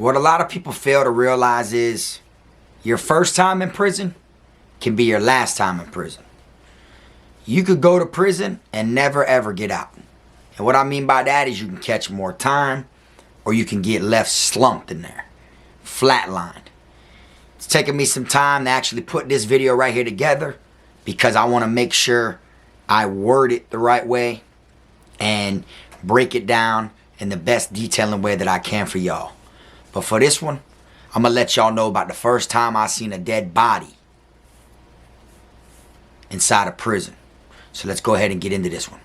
What a lot of people fail to realize is your first time in prison can be your last time in prison. You could go to prison and never ever get out. And what I mean by that is you can catch more time, or you can get left slumped in there, flatlined. It's taken me some time to actually put this video right here together because I want to make sure I word it the right way and break it down in the best detailing way that I can for y'all. But for this one, I'm going to let y'all know about the first time I seen a dead body inside a prison. So let's go ahead and get into this one.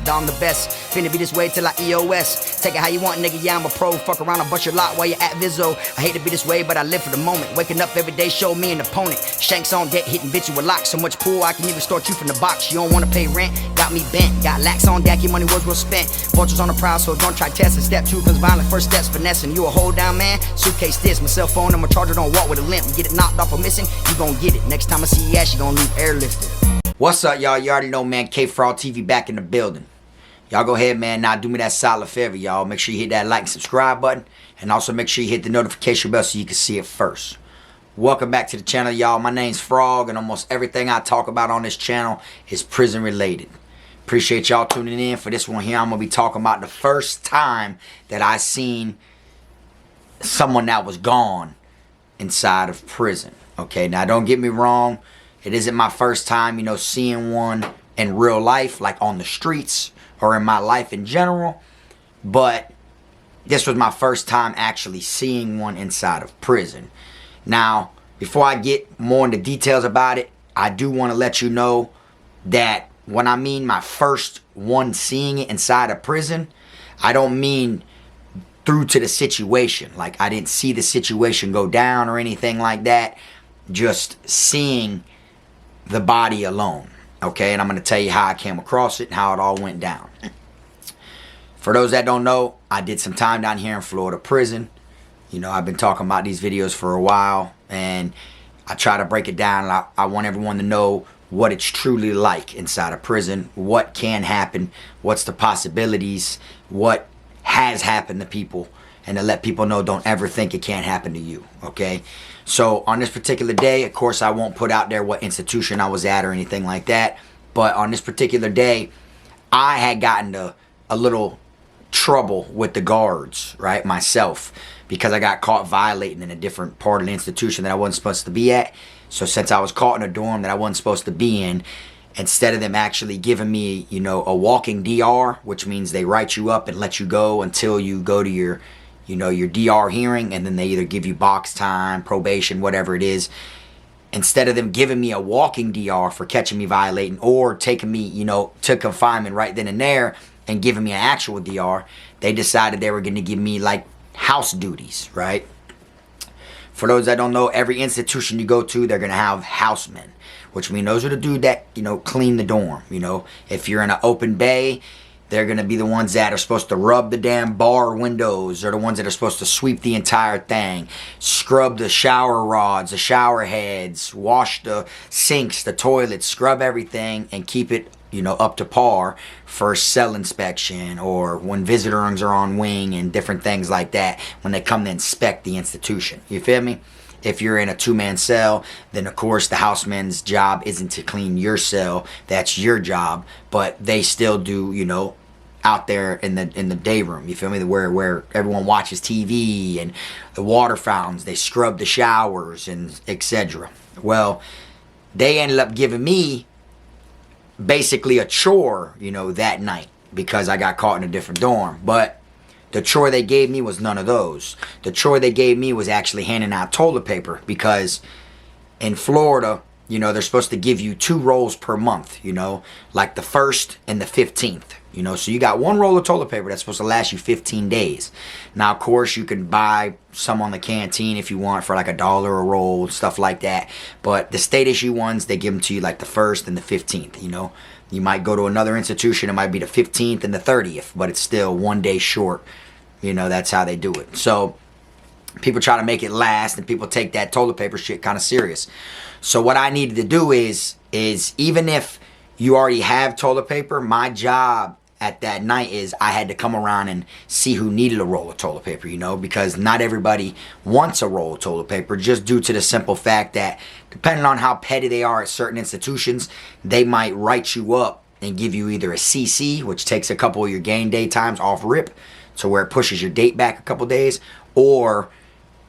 Dom the best, finna be this way till I EOS. Take it how you want, nigga, yeah, I'm a pro. Fuck around and bust your lot while you're at Vizzo. I hate to be this way, but I live for the moment. Waking up every day, show me an opponent. Shanks on deck, hitting bitch you with locks. So much pool, I can even start you from the box. You don't wanna pay rent, got me bent. Got lax on deck, your money was well spent. Vultures on the prowl, so don't try testing. Step 2, cause violent first steps finessing. You a hold down man, suitcase this. My cell phone and my charger don't walk with a limp. Get it knocked off or missing, you gon' get it. Next time I see you ass, you gon' leave airlifted. What's up, y'all? You already know, man. KFROG TV back in the building. Y'all go ahead, man. Now do me that solid favor, y'all. Make sure you hit that like and subscribe button. And also make sure you hit the notification bell so you can see it first. Welcome back to the channel, y'all. My name's Frog, and almost everything I talk about on this channel is prison related. Appreciate y'all tuning in. For this one here, I'm going to be talking about the first time that I seen someone that was gone inside of prison. Okay, now don't get me wrong. It isn't my first time, seeing one in real life, like on the streets or in my life in general. But this was my first time actually seeing one inside of prison. Now, before I get more into details about it, I do want to let you know that when I mean my first one seeing it inside of prison, I don't mean through to the situation. Like, I didn't see the situation go down or anything like that. Just seeing the body alone. Okay, and I'm going to tell you how I came across it and how it all went down. For those that don't know, I did some time down here in Florida prison. I've been talking about these videos for a while, and I try to break it down. I want everyone to know what it's truly like inside a prison, what can happen, what's the possibilities, what has happened to people, and to let people know don't ever think it can't happen to you, okay? So on this particular day, of course, I won't put out there what institution I was at or anything like that. But on this particular day, I had gotten a little trouble with the guards, right, myself, because I got caught violating in a different part of the institution that I wasn't supposed to be at. So since I was caught in a dorm that I wasn't supposed to be in, instead of them actually giving me, a walking DR, which means they write you up and let you go until you go to your your DR hearing, and then they either give you box time, probation, whatever it is. Instead of them giving me a walking DR for catching me violating, or taking me, to confinement right then and there and giving me an actual DR, they decided they were going to give me like house duties, right? For those that don't know, every institution you go to, they're going to have housemen, which means those are the dudes that, clean the dorm. If you're in an open bay, they're going to be the ones that are supposed to rub the damn bar windows. They're the ones that are supposed to sweep the entire thing, scrub the shower rods, the shower heads, wash the sinks, the toilets, scrub everything, and keep it, up to par for cell inspection, or when visitor rooms are on wing and different things like that when they come to inspect the institution. You feel me? If you're in a two-man cell, then of course the houseman's job isn't to clean your cell. That's your job. But they still do, out there in the day room. You feel me? Where everyone watches TV and the water fountains. They scrub the showers and etc. Well, they ended up giving me basically a chore, that night, because I got caught in a different dorm. But the chore they gave me was none of those. The chore they gave me was actually handing out toilet paper, because in Florida, they're supposed to give you 2 rolls per month, like the 1st and the 15th, so you got 1 roll of toilet paper that's supposed to last you 15 days. Now, of course, you can buy some on the canteen if you want for like $1 a roll, stuff like that. But the state issue ones, they give them to you like the 1st and the 15th, You might go to another institution, it might be the 15th and the 30th, but it's still 1 day short. That's how they do it. So people try to make it last, and people take that toilet paper shit kind of serious. So what I needed to do is even if you already have toilet paper, my job at that night is I had to come around and see who needed a roll of toilet paper, you know, because not everybody wants a roll of toilet paper, just due to the simple fact that depending on how petty they are at certain institutions, they might write you up and give you either a CC, which takes a couple of your game day times off rip, to where it pushes your date back a couple days, or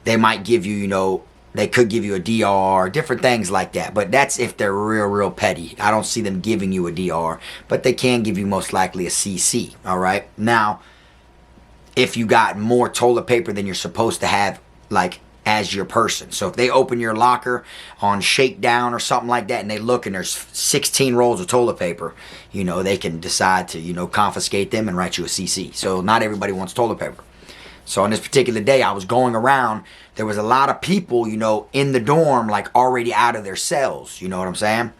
they might give you, you know, they could give you a DR, different things like that. But that's if they're real petty. I don't see them giving you a DR, but they can give you most likely a CC, all right? Now, if you got more toilet paper than you're supposed to have, like, as your person. So if they open your locker on shakedown or something like that and they look and there's 16 rolls of toilet paper, you know, they can decide to, you know, confiscate them and write you a CC. So not everybody wants toilet paper. So on this particular day, I was going around. There was a lot of people, you know, in the dorm, like already out of their cells. You know what I'm saying?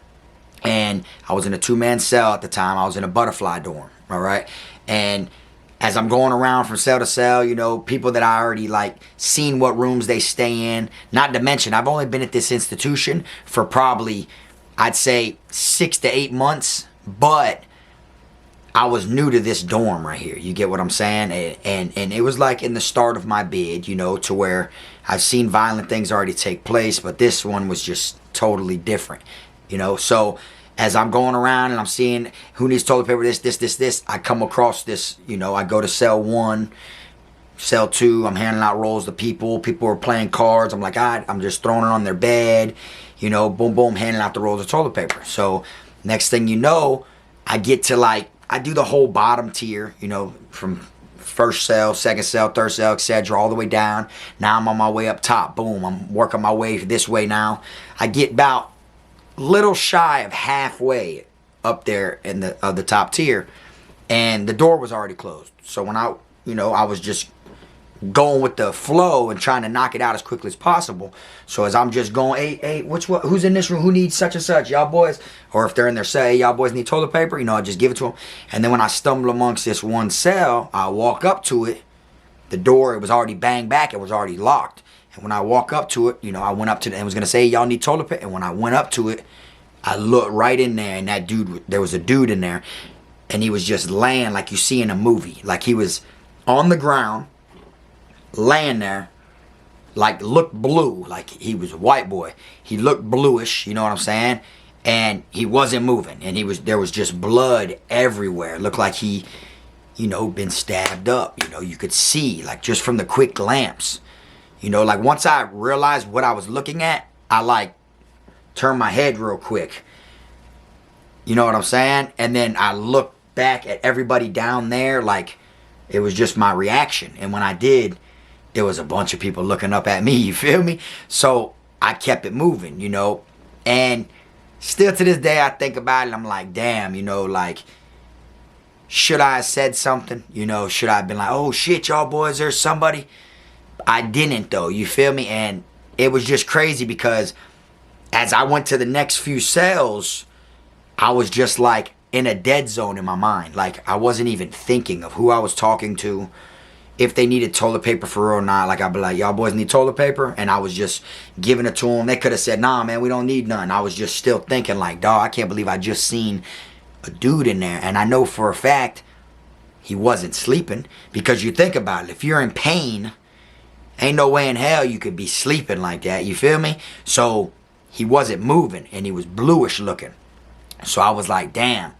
And I was in a 2-man cell at the time. I was in a butterfly dorm, all right? And as I'm going around from cell to cell, you know, people that I already, like, seen what rooms they stay in. Not to mention, I've only been at this institution for probably, I'd say, 6 to 8 months. But I was new to this dorm right here. You get what I'm saying? And it was like in the start of my bid, you know, to where I've seen violent things already take place, but this one was just totally different, you know? So as I'm going around and I'm seeing who needs toilet paper, this, I come across this, you know, I go to cell 1, cell 2, I'm handing out rolls to people. People are playing cards. I'm like, I'm just throwing it on their bed, you know, boom, boom, handing out the rolls of toilet paper. So next thing you know, I get to, like, I do the whole bottom tier, you know, from first cell, second cell, third cell, etc., all the way down. Now I'm on my way up top. Boom, I'm working my way this way now. I get about little shy of halfway up there in the top tier, and the door was already closed. So when I was just going with the flow and trying to knock it out as quickly as possible. So as I'm just going, hey, who's in this room? Who needs such and such? Y'all boys? Or if they're in there, say, hey, y'all boys need toilet paper? You know, I just give it to them. And then when I stumble amongst this one cell, I walk up to it. The door, it was already banged back. It was already locked. And when I walk up to it, you know, I went up to it and was going to say, hey, y'all need toilet paper? And when I went up to it, I looked right in there, and there was a dude in there, and he was just laying like you see in a movie. Like he was on the ground, laying there, like looked blue, like he was a white boy. He looked bluish, you know what I'm saying? And he wasn't moving, and there was just blood everywhere. It looked like he, you know, been stabbed up. You know, you could see, like, just from the quick glance. You know, like, once I realized what I was looking at, I, like, turned my head real quick. You know what I'm saying? And then I looked back at everybody down there, like, it was just my reaction. And when I did, there was a bunch of people looking up at me, you feel me? So I kept it moving, you know? And still to this day, I think about it, and I'm like, damn, you know, like, should I have said something? You know, should I have been like, oh shit, y'all boys, there's somebody? I didn't, though, you feel me? And it was just crazy because as I went to the next few cells, I was just like in a dead zone in my mind. Like, I wasn't even thinking of who I was talking to, if they needed toilet paper for real or not. Like, I'd be like, y'all boys need toilet paper? And I was just giving it to them. They could have said, nah, man, we don't need none. I was just still thinking like, dawg, I can't believe I just seen a dude in there. And I know for a fact he wasn't sleeping, because you think about it, if you're in pain, ain't no way in hell you could be sleeping like that, you feel me? So he wasn't moving, and he was bluish looking. So I was like, damn,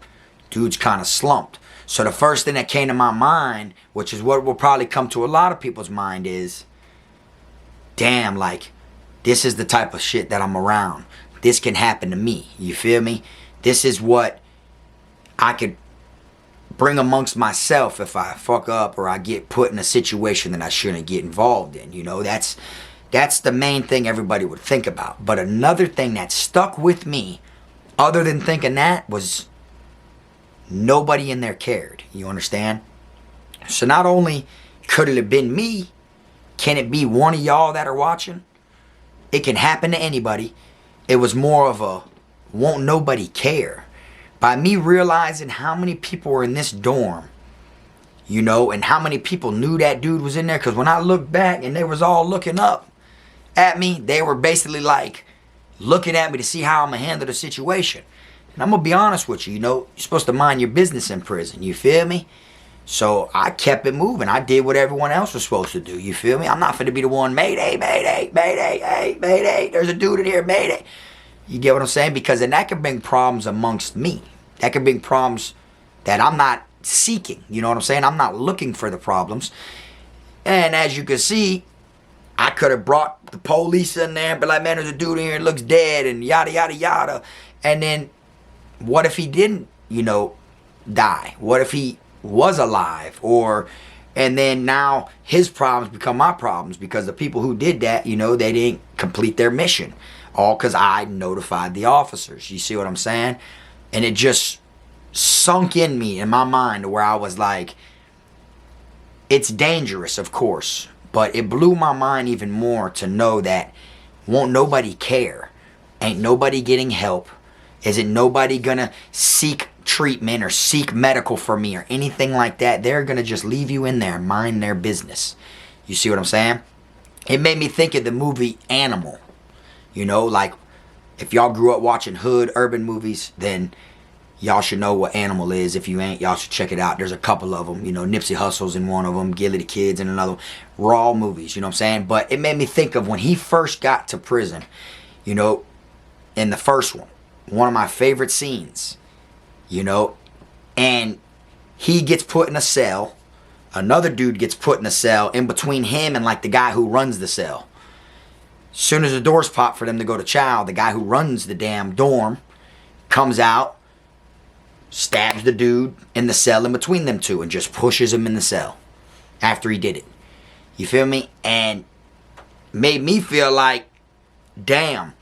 dude's kind of slumped. So the first thing that came to my mind, which is what will probably come to a lot of people's mind, is, damn, like, this is the type of shit that I'm around. This can happen to me, you feel me? This is what I could bring amongst myself if I fuck up or I get put in a situation that I shouldn't get involved in, you know? That's the main thing everybody would think about. But another thing that stuck with me, other than thinking that, was nobody in there cared. You understand? So not only could it have been me, can it be one of y'all that are watching? It can happen to anybody. It was more of a won't nobody care. By me realizing how many people were in this dorm, you know, and how many people knew that dude was in there. Because when I looked back and they was all looking up at me, they were basically like looking at me to see how I'm going to handle the situation. And I'm going to be honest with you, you're supposed to mind your business in prison, you feel me? So I kept it moving. I did what everyone else was supposed to do, you feel me? I'm not finna be the one, mayday, mayday, mayday, hey, mayday, there's a dude in here, mayday. You get what I'm saying? Because then that can bring problems amongst me. That can bring problems that I'm not seeking, you know what I'm saying? I'm not looking for the problems. And as you can see, I could have brought the police in there and be like, man, there's a dude in here that looks dead and yada, yada, yada. And then what if he didn't, die? What if he was alive? And then now his problems become my problems because the people who did that, they didn't complete their mission. All because I notified the officers. You see what I'm saying? And it just sunk in me, in my mind, where I was like, it's dangerous, of course. But it blew my mind even more to know that won't nobody care. Ain't nobody getting help. Isn't nobody gonna seek treatment or seek medical for me or anything like that. They're gonna just leave you in there, mind their business. You see what I'm saying? It made me think of the movie Animal. Like if y'all grew up watching hood urban movies, then y'all should know what Animal is. If you ain't, y'all should check it out. There's a couple of them. Nipsey Hussle's in one of them. Gilly the Kid's in another one. Raw movies, you know what I'm saying? But it made me think of when he first got to prison, in the first one of my favorite scenes, and he gets put in a cell. Another dude gets put in a cell in between him and like the guy who runs the cell. Soon as the doors pop for them to go to chow, the guy who runs the damn dorm comes out, stabs the dude in the cell in between them two and just pushes him in the cell after he did it. You feel me? And made me feel like, damn,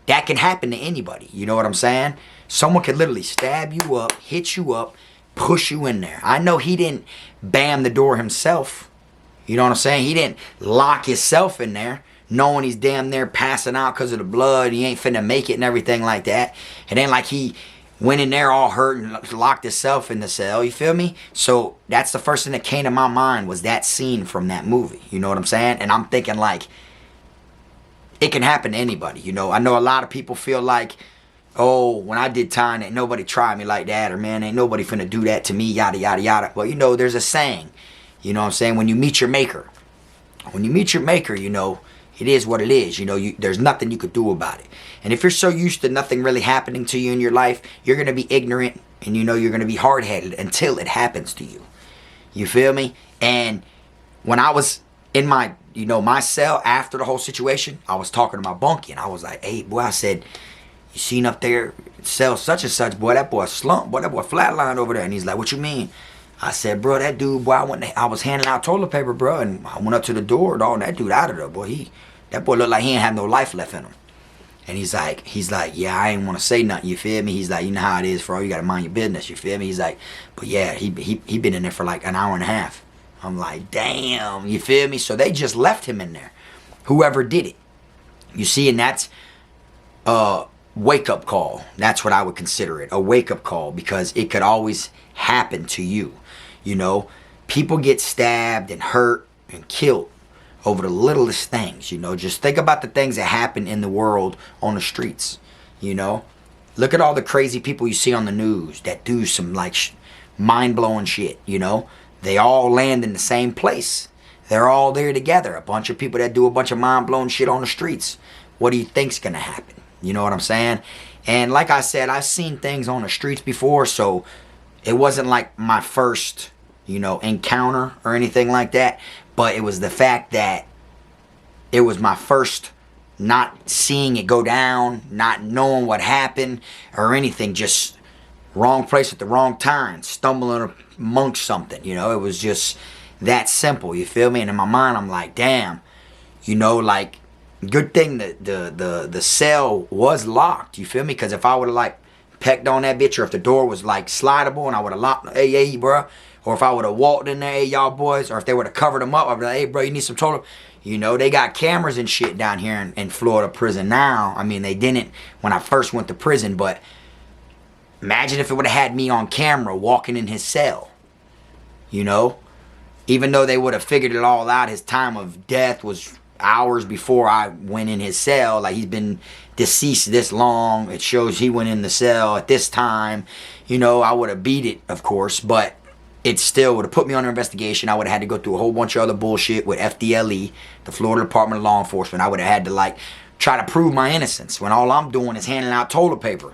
that can happen to anybody. You know what I'm saying? Someone could literally stab you up, hit you up, push you in there. I know he didn't bam the door himself. You know what I'm saying? He didn't lock himself in there, knowing he's damn near passing out because of the blood. He ain't finna make it and everything like that. It ain't like he went in there all hurt and locked himself in the cell. You feel me? So that's the first thing that came to my mind was that scene from that movie. You know what I'm saying? And I'm thinking like, it can happen to anybody. I know a lot of people feel like, oh, when I did time, ain't nobody tried me like that, or man, ain't nobody finna do that to me, yada, yada, yada. Well, there's a saying, you know what I'm saying? When you meet your maker, it is what it is. There's nothing you could do about it. And if you're so used to nothing really happening to you in your life, you're going to be ignorant and you're going to be hard-headed until it happens to you. You feel me? And when I was in my, my cell after the whole situation, I was talking to my bunkie and I was like, hey, boy, I said, you seen up there, cell such and such, boy, that boy slumped, boy, that boy flatlined over there. And he's like, what you mean? I said, bro, that dude, boy, I was handing out toilet paper, bro, and I went up to the door, dog, and that dude out of there, boy, that boy looked like he ain't have no life left in him. And he's like, yeah, I ain't want to say nothing, you feel me? He's like, you know how it is, bro, you got to mind your business, you feel me? He's like, but yeah, he been in there for like an hour and a half. I'm like, damn, you feel me? So they just left him in there, whoever did it. You see, and that's wake-up call. That's what I would consider it, a wake-up call, because it could always happen to you. People get stabbed and hurt and killed over the littlest things. Just think about the things that happen in the world on the streets. Look at all the crazy people you see on the news that do some like mind-blowing shit. They all land in the same place. They're all there together. A bunch of people that do a bunch of mind-blowing shit on the streets. What do you think's gonna happen? You know what I'm saying? And like I said, I've seen things on the streets before, so it wasn't like my first, encounter or anything like that. But it was the fact that it was my first not seeing it go down, not knowing what happened or anything, just wrong place at the wrong time, stumbling amongst something, it was just that simple, you feel me? And in my mind, I'm like, damn, like, good thing that the cell was locked, you feel me? Because if I would have like pecked on that bitch, or if the door was like slidable and I would have locked, hey, bro, or if I would have walked in there, hey, y'all boys, or if they would have covered them up, I'd be like, hey, bro, you need some toilet. They got cameras and shit down here in Florida prison now. I mean, they didn't when I first went to prison, but imagine if it would have had me on camera walking in his cell, even though they would have figured it all out, his time of death was hours before I went in his cell. Like, he's been deceased this long. It shows he went in the cell at this time. You know, I would have beat it, of course, but it still would have put me under investigation. I would have had to go through a whole bunch of other bullshit with FDLE, the Florida Department of Law Enforcement. I would have had to, like, try to prove my innocence when all I'm doing is handing out toilet paper.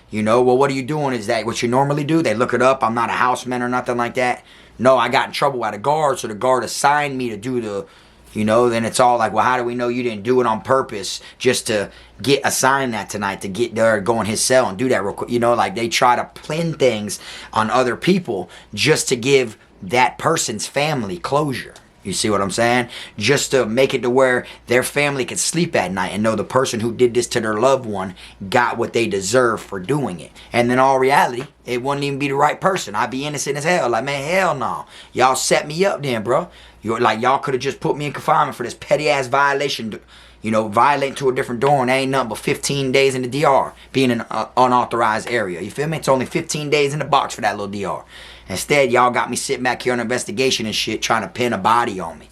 You know, well, what are you doing? Is that what you normally do? They look it up. I'm not a houseman or nothing like that. No, I got in trouble by the guard, so the guard assigned me to do the, you know, then it's all like, well, how do we know you didn't do it on purpose just to get assigned that tonight, to get there, go in his cell and do that real quick? You know, like, they try to pin things on other people just to give that person's family closure. You see what I'm saying? Just to make it to where their family can sleep at night and know the person who did this to their loved one got what they deserve for doing it. And then all reality, it wouldn't even be the right person. I'd be innocent as hell. Like, man, hell no. Y'all set me up then, bro. Y'all could have just put me in confinement for this petty ass violation. You know, violating to a different door, and ain't nothing but 15 days in the DR, being in an unauthorized area. You feel me? It's only 15 days in the box for that little DR. Instead, y'all got me sitting back here on investigation and shit, trying to pin a body on me.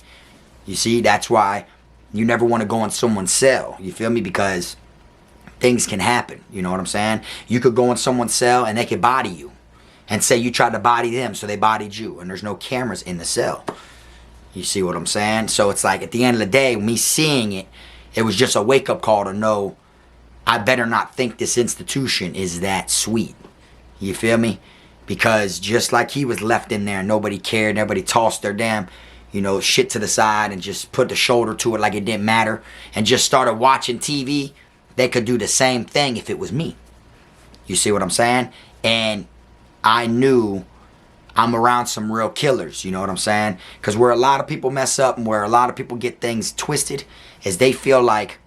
You see, that's why you never want to go in someone's cell. You feel me? Because things can happen. You know what I'm saying? You could go in someone's cell and they could body you. And say you tried to body them, so they bodied you. And there's no cameras in the cell. You see what I'm saying? So it's like, at the end of the day, me seeing it, it was just a wake-up call to know I better not think this institution is that sweet. You feel me? Because just like he was left in there, nobody cared, everybody tossed their damn, you know, shit to the side and just put the shoulder to it like it didn't matter and just started watching TV, they could do the same thing if it was me. You see what I'm saying? And I knew I'm around some real killers, you know what I'm saying? Because where a lot of people mess up and where a lot of people get things twisted is they feel like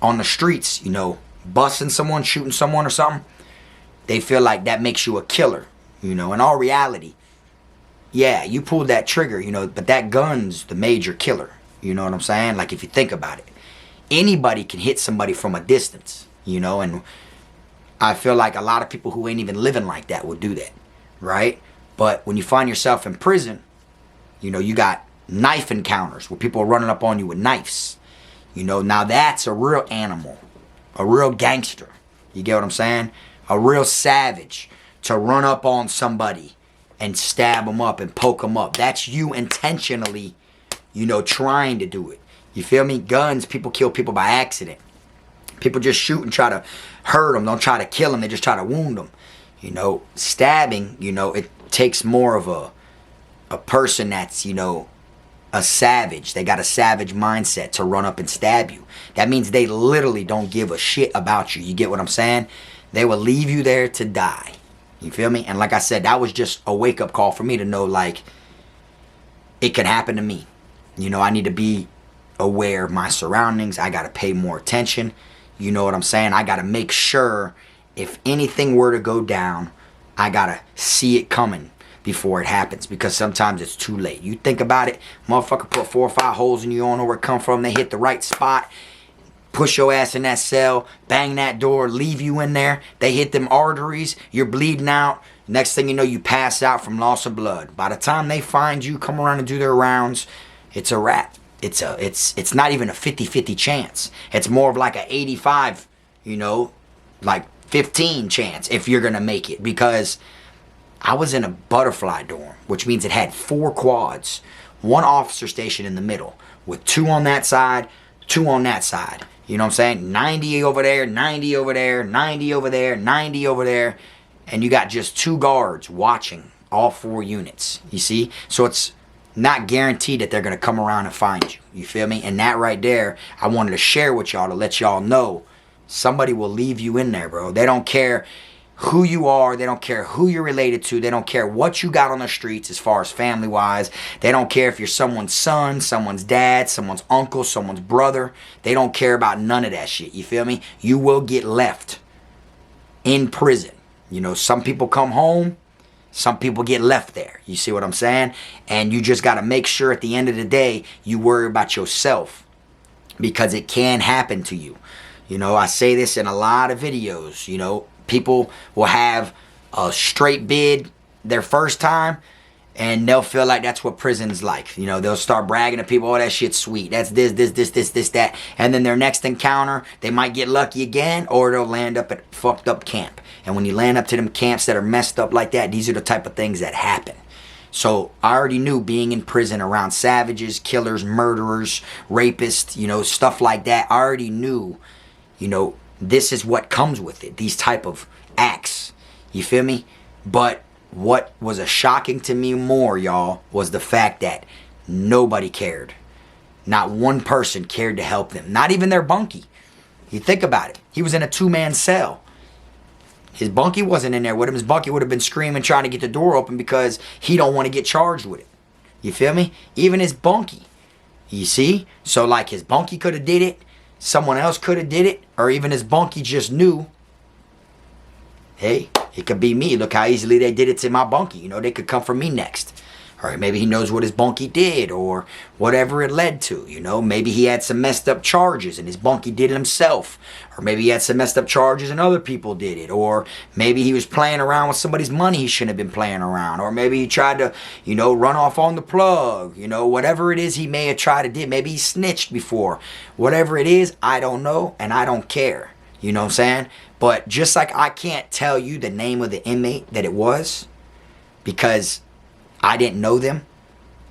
on the streets, you know, busting someone, shooting someone or something, they feel like that makes you a killer, you know. In all reality, yeah, you pulled that trigger, you know, but that gun's the major killer, you know what I'm saying? Like, if you think about it, anybody can hit somebody from a distance, you know, and I feel like a lot of people who ain't even living like that would do that, right? But when you find yourself in prison, you know, you got knife encounters where people are running up on you with knives. You know, now that's a real animal, a real gangster. You get what I'm saying? A real savage to run up on somebody and stab them up and poke them up. That's you intentionally, you know, trying to do it. You feel me? Guns, people kill people by accident. People just shoot and try to hurt them. Don't try to kill them. They just try to wound them. You know, stabbing, you know, it takes more of a person that's, you know, a savage. They got a savage mindset to run up and stab you. That means they literally don't give a shit about you. You get what I'm saying? They will leave you there to die. You feel me? And like I said, that was just a wake-up call for me to know, like, it can happen to me. You know, I need to be aware of my surroundings. I got to pay more attention. You know what I'm saying? I got to make sure if anything were to go down, I got to see it coming before it happens, because sometimes it's too late. You think about it, motherfucker put 4 or 5 holes in you, don't know where it come from. They hit the right spot, push your ass in that cell, bang that door, leave you in there. They hit them arteries, you're bleeding out. Next thing you know, you pass out from loss of blood. By the time they find you, come around and do their rounds, it's a wrap. It's not even a 50-50 chance. It's more of like a 85, you know, like 15 chance if you're gonna make it, because I was in a butterfly dorm, which means it had 4 quads, 1 officer station in the middle, with 2 on that side, 2 on that side. You know what I'm saying? 90 over there, 90 over there, 90 over there, 90 over there, and you got just 2 guards watching all 4 units. You see? So it's not guaranteed that they're going to come around and find you. You feel me? And that right there, I wanted to share with y'all to let y'all know somebody will leave you in there, bro. They don't care who you are. They don't care who you're related to. They don't care what you got on the streets as far as family-wise. They don't care if you're someone's son, someone's dad, someone's uncle, someone's brother. They don't care about none of that shit. You feel me? You will get left in prison. You know, some people come home. Some people get left there. You see what I'm saying? And you just got to make sure at the end of the day, you worry about yourself, because it can happen to you. You know, I say this in a lot of videos. You know, people will have a straight bid their first time, And they'll feel like that's what prison's like. You know, they'll start bragging to people, oh, that shit's sweet. That's this, that. And then their next encounter, they might get lucky again, or they'll land up at fucked up camp. And when you land up to them camps that are messed up like that, these are the type of things that happen. So I already knew being in prison around savages, killers, murderers, rapists, you know, stuff like that. I already knew, you know, this is what comes with it. These type of acts. You feel me? But what was a shocking to me more, y'all, was the fact that nobody cared. Not one person cared to help them. Not even their bunkie. You think about it. He was in a 2-man cell. His bunkie wasn't in there with him. His bunkie would have been screaming trying to get the door open because he don't want to get charged with it. You feel me? Even his bunkie. You see? So like his bunkie could have did it. Someone else could have did it. Or even his bunkie just knew, hey, it could be me. Look how easily they did it to my bunkie. You know, they could come for me next. Or maybe he knows what his bunkie did or whatever it led to. You know, maybe he had some messed up charges and his bunkie did it himself. Or maybe he had some messed up charges and other people did it. Or maybe he was playing around with somebody's money he shouldn't have been playing around. Or maybe he tried to, you know, run off on the plug. You know, whatever it is he may have tried to do. Maybe he snitched before. Whatever it is, I don't know and I don't care. You know what I'm saying? But just like I can't tell you the name of the inmate that it was because I didn't know them,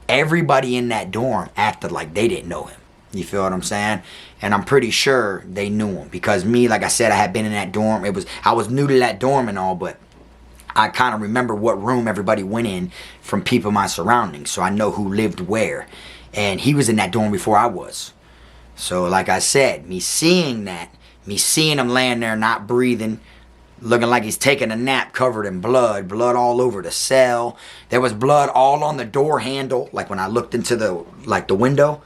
everybody in that dorm acted like they didn't know him. You feel what I'm saying? And I'm pretty sure they knew him because me, like I said, I had been in that dorm. I was new to that dorm and all, but I kind of remember what room everybody went in from people in my surroundings. So I know who lived where. And he was in that dorm before I was. So like I said, me seeing him laying there not breathing, looking like he's taking a nap covered in blood all over the cell. There was blood all on the door handle. Like when I looked into the window,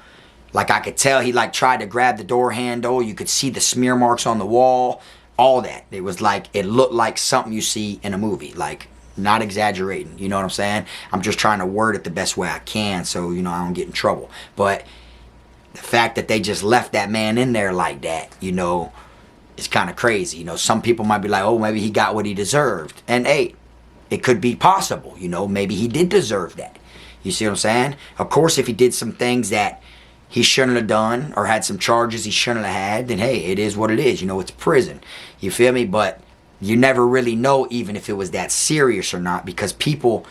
like I could tell he like tried to grab the door handle. You could see the smear marks on the wall, all that. It was like, it looked like something you see in a movie. Like, not exaggerating, you know what I'm saying? I'm just trying to word it the best way I can so, you know, I don't get in trouble. But the fact that they just left that man in there like that, you know, it's kind of crazy. You know, some people might be like, oh, maybe he got what he deserved. And hey, it could be possible, you know, maybe he did deserve that. You see what I'm saying? Of course, if he did some things that he shouldn't have done or had some charges he shouldn't have had, then hey, it is what it is. You know, it's prison. You feel me? But you never really know even if it was that serious or not because people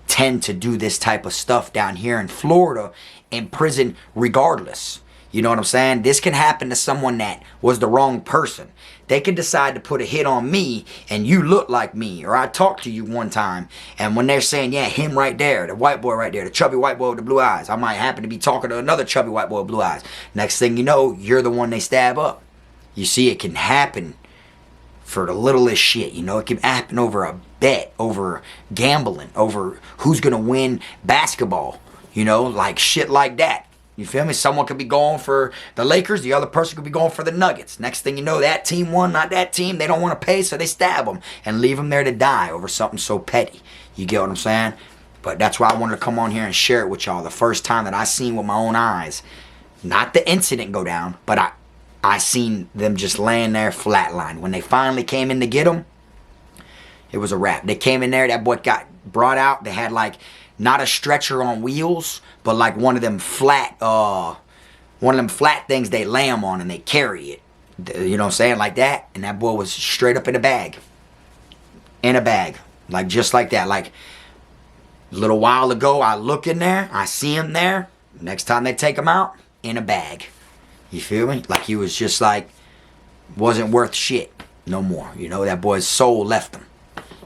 tend to do this type of stuff down here in Florida in prison regardless. You know what I'm saying? This can happen to someone that was the wrong person. They could decide to put a hit on me and you look like me. Or I talked to you one time and when they're saying, yeah, him right there, the white boy right there, the chubby white boy with the blue eyes. I might happen to be talking to another chubby white boy with blue eyes. Next thing you know, you're the one they stab up. You see, it can happen for the littlest shit. You know, it can happen over a bet, over gambling, over who's going to win basketball. You know, like shit like that. You feel me? Someone could be going for the Lakers. The other person could be going for the Nuggets. Next thing you know, that team won, not that team. They don't want to pay, so they stab them and leave them there to die over something so petty. You get what I'm saying? But that's why I wanted to come on here and share it with y'all. The first time that I seen with my own eyes, not the incident go down, but I seen them just laying there flatlined. When they finally came in to get them, it was a wrap. They came in there, that boy got brought out. They had like not a stretcher on wheels, but like one of them flat things they lay him on and they carry it. You know what I'm saying? Like that. And that boy was straight up in a bag. In a bag. Like just like that. Like a little while ago, I look in there, I see him there. Next time they take him out, in a bag. You feel me? Like he was just like, wasn't worth shit no more. You know, that boy's soul left him.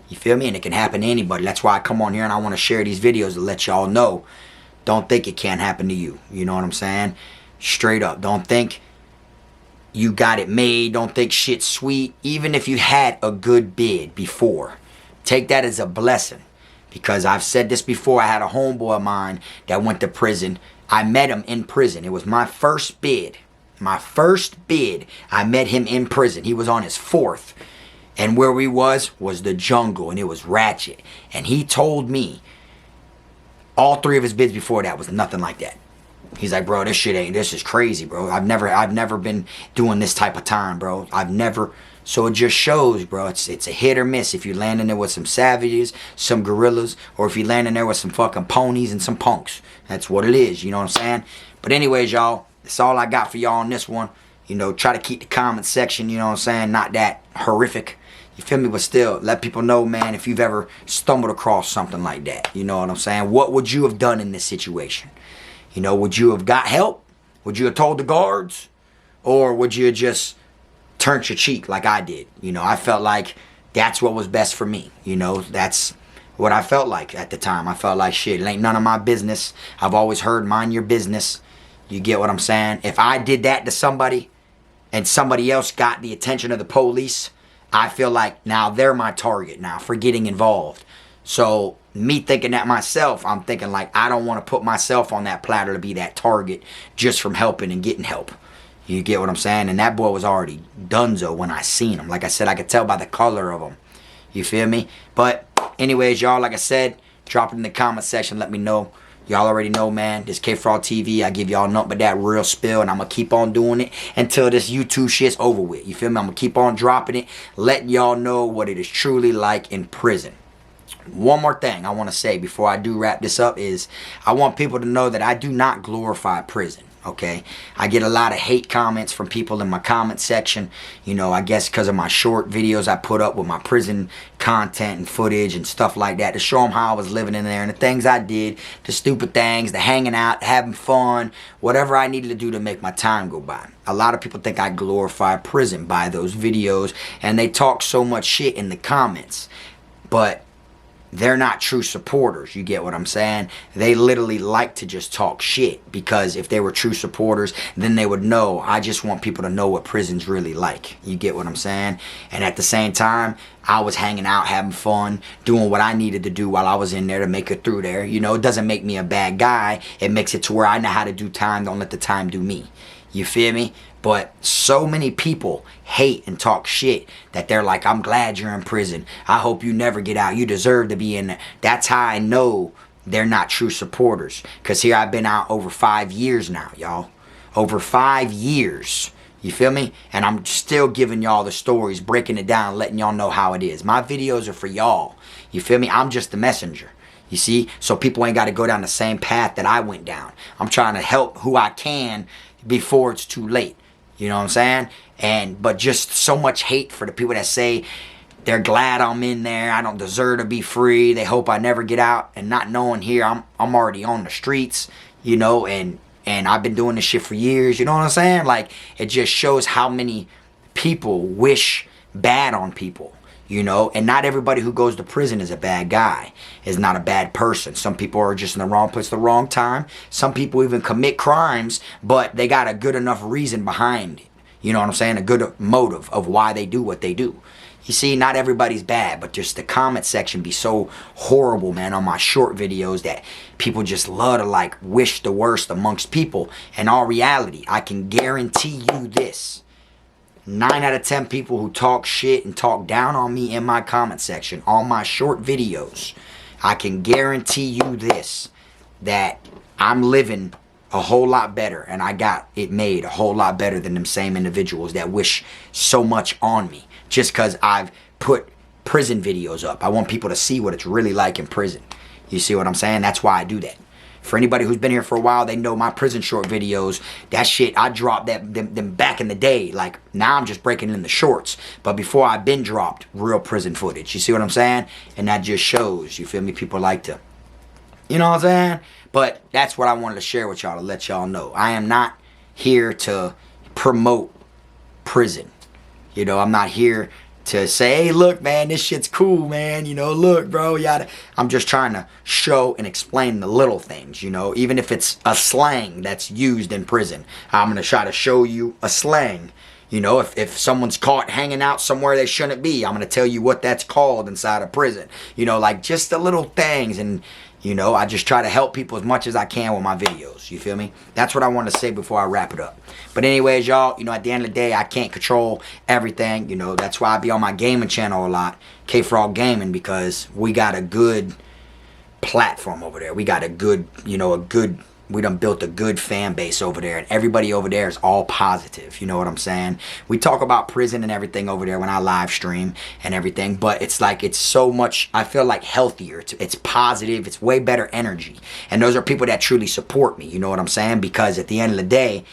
You feel me? And it can happen to anybody. That's why I come on here and I want to share these videos to let y'all know. Don't think it can't happen to you. You know what I'm saying? Straight up. Don't think you got it made. Don't think shit's sweet. Even if you had a good bid before, take that as a blessing. Because I've said this before. I had a homeboy of mine that went to prison. I met him in prison. It was my first bid. My first bid. I met him in prison. He was on his 4th. And where we was the jungle, and it was ratchet. And he told me all 3 of his bids before that was nothing like that. He's like, bro, this is crazy, bro. I've never been doing this type of time, bro. I've never So it just shows, bro, it's a hit or miss if you land in there with some savages, some gorillas, or if you land in there with some fucking ponies and some punks. That's what it is, you know what I'm saying? But anyways, y'all, that's all I got for y'all on this one. You know, try to keep the comment section, you know what I'm saying, not that horrific. You feel me? But still, let people know, man, if you've ever stumbled across something like that. You know what I'm saying? What would you have done in this situation? You know, would you have got help? Would you have told the guards? Or would you have just turned your cheek like I did? You know, I felt like that's what was best for me. You know, that's what I felt like at the time. I felt like, shit, it ain't none of my business. I've always heard mind your business. You get what I'm saying? If I did that to somebody and somebody else got the attention of the police, I feel like now they're my target now for getting involved. So me thinking that myself, I'm thinking like I don't want to put myself on that platter to be that target just from helping and getting help. You get what I'm saying? And that boy was already donezo when I seen him. Like I said, I could tell by the color of him. You feel me? But anyways, y'all, like I said, drop it in the comment section. Let me know. Y'all already know, man. This KFROG TV, I give y'all nothing but that real spill, and I'm going to keep on doing it until this YouTube shit's over with. You feel me? I'm going to keep on dropping it, letting y'all know what it is truly like in prison. One more thing I want to say before I do wrap this up is I want people to know that I do not glorify prison. Okay, I get a lot of hate comments from people in my comment section, you know, I guess because of my short videos I put up with my prison content and footage and stuff like that to show them how I was living in there and the things I did, the stupid things, the hanging out, having fun, whatever I needed to do to make my time go by. A lot of people think I glorify prison by those videos, and they talk so much shit in the comments, but they're not true supporters. You get what I'm saying? They literally like to just talk shit, because if they were true supporters, then they would know. I just want people to know what prison's really like. You get what I'm saying? And at the same time, I was hanging out, having fun, doing what I needed to do while I was in there to make it through there. You know, it doesn't make me a bad guy. It makes it to where I know how to do time. Don't let the time do me. You feel me? But so many people hate and talk shit that they're like, I'm glad you're in prison. I hope you never get out. You deserve to be in there. That's how I know they're not true supporters. Because here I've been out over 5 years now, y'all. Over 5 years. You feel me? And I'm still giving y'all the stories, breaking it down, letting y'all know how it is. My videos are for y'all. You feel me? I'm just the messenger. You see? So people ain't got to go down the same path that I went down. I'm trying to help who I can before it's too late. You know what I'm saying? But just so much hate for the people that say they're glad I'm in there. I don't deserve to be free. They hope I never get out. And not knowing here, I'm already on the streets, you know, and I've been doing this shit for years. You know what I'm saying? Like, it just shows how many people wish bad on people. You know, and not everybody who goes to prison is a bad guy, is not a bad person. Some people are just in the wrong place at the wrong time. Some people even commit crimes, but they got a good enough reason behind it. You know what I'm saying? A good motive of why they do what they do. You see, not everybody's bad, but just the comment section be so horrible, man, on my short videos that people just love to, like, wish the worst amongst people. In all reality, I can guarantee you this. 9 out of 10 people who talk shit and talk down on me in my comment section on my short videos, I can guarantee you this, that I'm living a whole lot better, and I got it made a whole lot better than them same individuals that wish so much on me just because I've put prison videos up. I want people to see what it's really like in prison. You see what I'm saying? That's why I do that. For anybody who's been here for a while, they know my prison short videos. That shit, I dropped them back in the day. Like, now I'm just breaking in the shorts. But before, I've been dropped real prison footage. You see what I'm saying? And that just shows, you feel me? People like to, you know what I'm saying? But that's what I wanted to share with y'all, to let y'all know. I am not here to promote prison. You know, I'm not here to say, hey, look, man, this shit's cool, man. You know, look, bro, yada. I'm just trying to show and explain the little things, you know. Even if it's a slang that's used in prison, I'm going to try to show you a slang. You know, if someone's caught hanging out somewhere they shouldn't be, I'm going to tell you what that's called inside of prison. You know, like just the little things. And, you know, I just try to help people as much as I can with my videos. You feel me? That's what I want to say before I wrap it up. But anyways, y'all, you know, at the end of the day, I can't control everything. You know, that's why I be on my gaming channel a lot, KFROG Gaming, because we got a good platform over there. We got a good, you know, a good We done built a good fan base over there, and everybody over there is all positive. You know what I'm saying? We talk about prison and everything over there when I live stream and everything, but it's like, it's so much, I feel like healthier. It's positive. It's way better energy. And those are people that truly support me. You know what I'm saying? Because at the end of the day,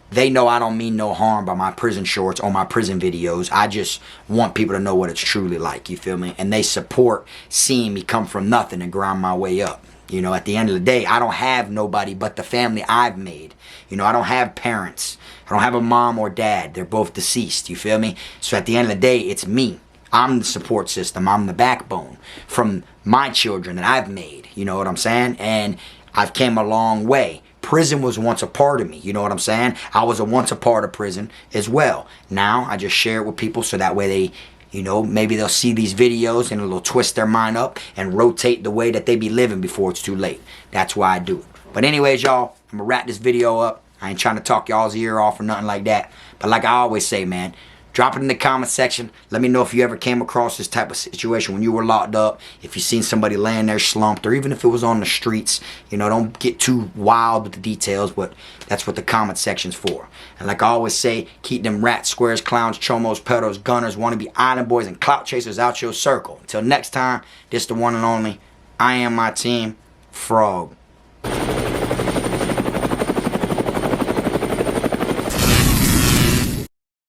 they know I don't mean no harm by my prison shorts or my prison videos. I just want people to know what it's truly like. You feel me? And they support seeing me come from nothing and grind my way up. You know, at the end of the day, I don't have nobody but the family I've made. You know, I don't have parents. I don't have a mom or dad. They're both deceased. You feel me? So at the end of the day, it's me. I'm the support system. I'm the backbone from my children that I've made. You know what I'm saying? And I've came a long way. Prison was once a part of me. You know what I'm saying? I was once a part of prison as well. Now, I just share it with people so that way they, you know, maybe they'll see these videos and it'll twist their mind up and rotate the way that they be living before it's too late. That's why I do it. But anyways, y'all, I'm going to wrap this video up. I ain't trying to talk y'all's ear off or nothing like that. But like I always say, man, drop it in the comment section. Let me know if you ever came across this type of situation when you were locked up. If you seen somebody laying there slumped, or even if it was on the streets. You know, don't get too wild with the details, but that's what the comment section's for. And like I always say, keep them rats, squares, clowns, chomos, pedos, gunners, wannabe island boys, and clout chasers out your circle. Until next time, this the one and only. I am my team, Frog.